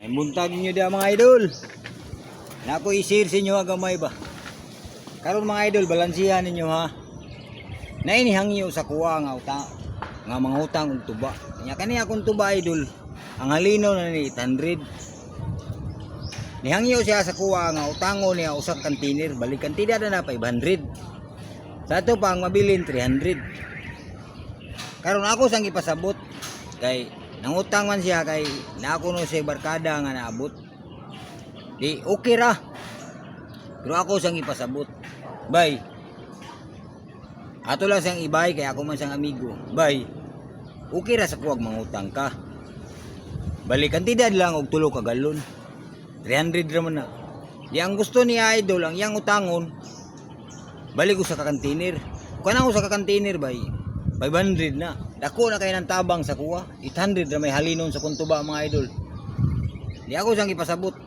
Ang buntag ninyo diya mga idol. Na ako i-share sa inyo agamay ba. Karon mga idol, balansihan ninyo ha. Na inihangyo sa kuha nga utang, nga mga utang ug tuba. Kanya kani akong tuba idol, ang halinaw na ni 800. Nihangyo siya sa kuha nga utangon niya usa ka container, balikan tida na 500. Sa ato pa ang mabilin 300. Karon ako sang ipasabot kay nangutang man siya kay na ako no sa barkada nga naabot. Di okay ra. Pero ako sang ipasabot. Bay. Ato lang siyang ibay kaya ako man siyang amigo. Bay. Okay ra sa kuwag mangutang ka. Balikan tidad lang og 3 ka galon. 300 ra man na. Di ang gusto ni idol ang iyang utangon. Balik ko sa kakantinir. Kana ko sa kakantinir bay. 500 na. Dako na kay nang tabang sa kuha. 800 ra may halinon sa kuntuba mga idol. Di ako siyang ipasabot.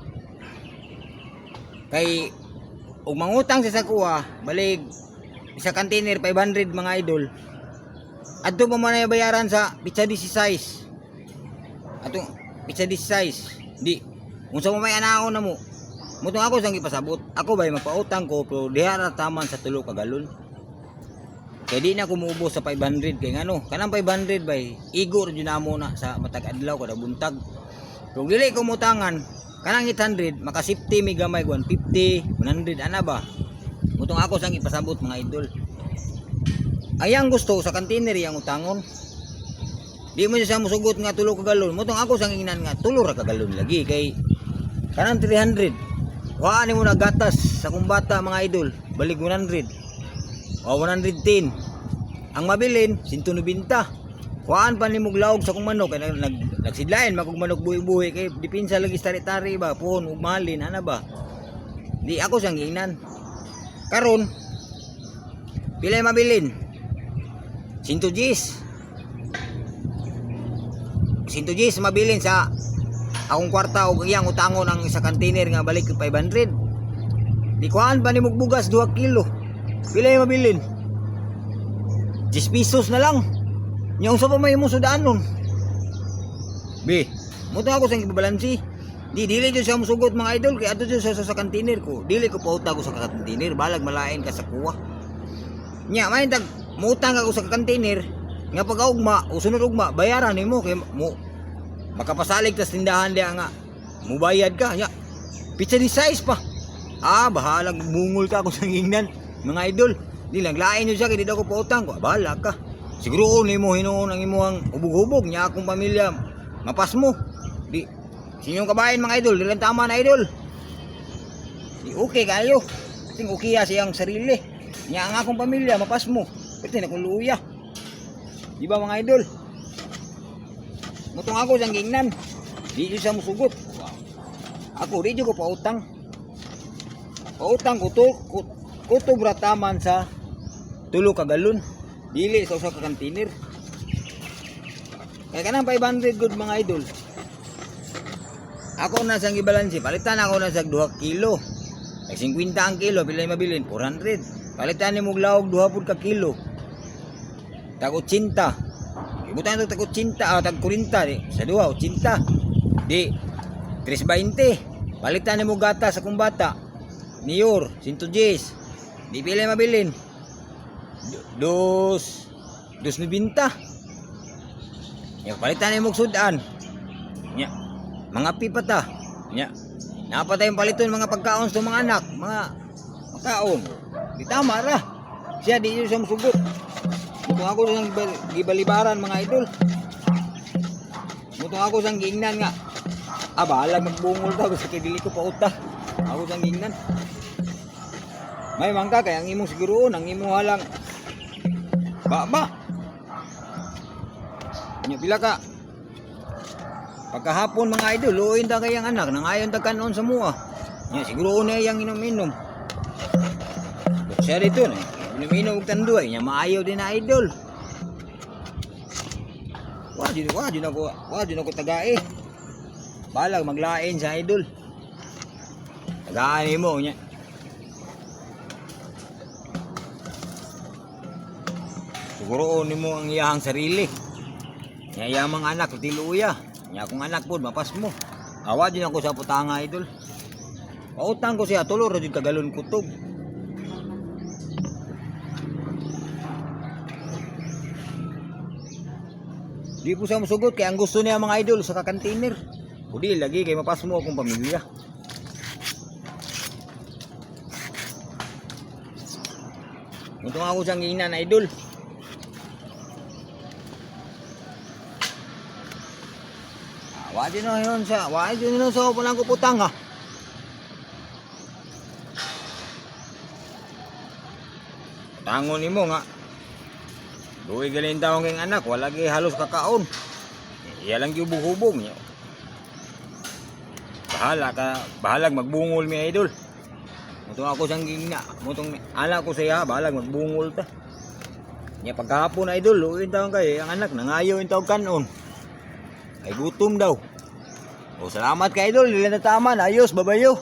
Kay og mangutang sa kuha, balik sa container 500 mga idol. Adto pa man ay bayaran sa pizza 16. Atong pizza 16. Di unsa mo may anaon na mo. Mutong ako sang ipasabot. Ako bay magpautang ko pero diha ra taman sa 3 ka galon. Kaya di na ako muubos sa 500 kay ngano. Kanang 500 bay igo ra gyud namo na sa matag adlaw kada buntag. Kung dili ko mutangan kanang 800 maka 50 mi gamay 150 100 ana ba. Mutong ako sang ipasabot mga idol. Ayang gusto sa container yang utangon. Di mo siya musugot nga 3 ka galon. Mutong ako sang ingnan nga 3 ra ka galon lagi kay kanang 300. Waan mo na gatas sa kumbata mga idol. Balik 100. O 110. Ang mabilin 190. Kuhaan pa ni muglaog sa kong manok kay nagsidlain magog manok buhi-buhi kay dipinsa lagi tari-tari ba puhon ug mahalin ana ba. Di ako sang ingnan. Karon pila mabilin? 110 mabilin sa akong kwarta og iyang utangon ang isa container nga balik 500. Di kuhaan pa ni mugbugas 2 kilo. Pila mabilin? 10 pesos na lang. Nya unsa pa may mo sudanon? Be, mo to ako sang ibabalansi. Dili jud siya musugot mga idol kay adto jud sa container ko. Dili ko pauta ko sa container, balag malain ka sa kuha. Nya may tag muutang ako sa container nga pag-ugma, usunod ugma bayaran nimo kay mo makapasalig tas tindahan dia nga. Mubayad ka nya. Pizza di size pa. Bahala bungol ka ako sa ingnan mga idol. Di lang lain nyo siya kay di daw ko pautang ko. Bahala ka. Siguro nimo hinuon ang imuhang ubog-ubog nya akong pamilya mapas mo. Di sinyong kabayan mga idol, dilang tama na idol. Di okay kayo. Ting okay siyang sarili. Nya ang akong pamilya mapas mo. Pwede na kong luya. Di ba mga idol? Mutong ako sang gingnan. Di siya musugot. Ako di ko pautang. Pautang ko to kuto brataman sa 3 ka galon. Dili sa usa ka container. Kaya kanang 500 good mga idol. Ako na sang ibalansi, palitan ako na sa 2 kilo. Ay 50 ang kilo, pila mabilin 400. Palitan ni mo glaog 2 pud ka kilo. Tag 80. Ibutan to tag 80, tag 40 di. Sa 2 80. Di 320. Palitan ni mo gata sa kumbata. Niyor 110. Di pila mabilin. 290. Ya palitan ni mo sudan. Nya. Mga pipata. Nya. Napatay yung paliton mga pagkaon sa mga anak, mga pagkaon. Di tama ra. Siya di siya musugot. Mutong ako sang gibalibaran mga idol. Mutong ako sang giingnan nga. Bahala magbungol ta sa kay dili ko pauta. Ako sang giingnan. May mangka kay ang imong siguroon, ang imong halang ba. Nya pila ka? Pagkahapon mga idol, luoyin ta kayang anak nang ayon ta kanon sa mua. Nya siguro na yang inom-inom. Siya dito na. Inom-inom og tanduay nya maayo din na idol. Wa di na ko tagae. Balag maglain sa idol. Tagaan mo nya. Siguro nimo ang iyahang sarili. Nya iyang mga anak ti luya. Nya akong anak pod mapas mo. Awa din ako sa putanga idol. Pautang ko siya tulo ra jud kagalon kutob. Di po siya musugot kaya ang gusto niya mga idol sa kakantinir. Udi lagi kay mapasmo akong pamilya. Untung ako siyang ina na idol. Wadi na yun siya. Wadi na sa pulang kuputang ha. Tangon nimo nga. Duwi galing taong keng anak. Wala kay halos kakaon. Iya lang hubog-hubog niyo. Bahalag magbungol mi idol. Mutong ako siyang gina. Mutong anak ko siya. Bahalag magbungol ta. Nya pagkahapon idol. Luwin taong kay ang anak. Nangayo yung taong kanon. Ay gutom daw. O salamat kay idol, dili na tama, ayos, babayo.